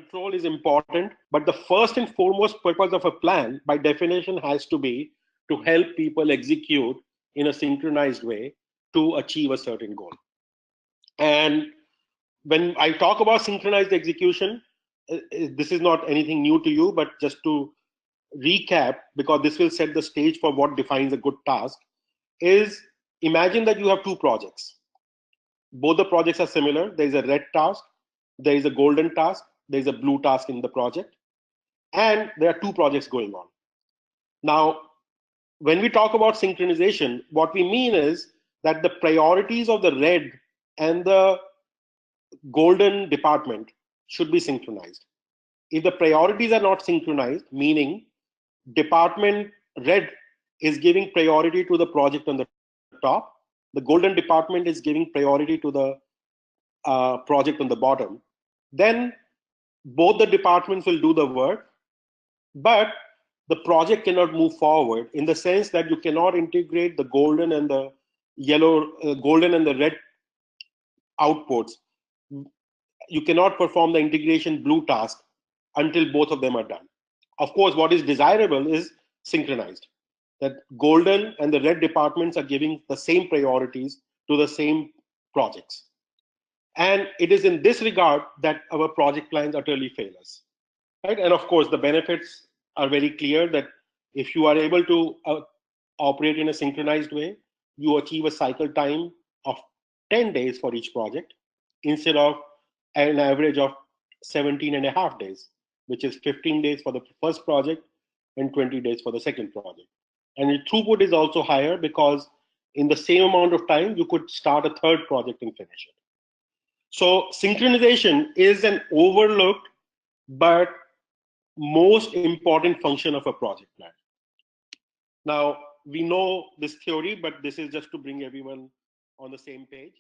control is important, but the first and foremost purpose of a plan, by definition, has to be to help people execute in a synchronized way to achieve a certain goal. And when I talk about synchronized execution, this is not anything new to you, but just to recap, because this will set the stage for what defines a good task, is imagine that you have two projects. Both the projects are similar. There is a red task, there is a golden task, there is a blue task in the project, and there are two projects going on. Now, when we talk about synchronization, what we mean is that the priorities of the red and the golden department should be synchronized. If the priorities are not synchronized, meaning department red is giving priority to the project on the top, the golden department is giving priority to the project on the bottom, then both the departments will do the work, but the project cannot move forward, in the sense that you cannot integrate the golden and the yellow, golden and the red outputs. You cannot perform the integration blue task until both of them are done. Of course, what is desirable is synchronized, that golden and the red departments are giving the same priorities to the same projects. And it is in this regard that our project plans utterly fail us, right? And of course, the benefits are very clear, that if you are able to operate in a synchronized way, you achieve a cycle time of 10 days for each project instead of an average of 17 and a half days, which is 15 days for the first project and 20 days for the second project. And the throughput is also higher, because in the same amount of time, you could start a third project and finish it. So synchronization is an overlooked but most important function of a project plan. Now, we know this theory, but this is just to bring everyone on the same page.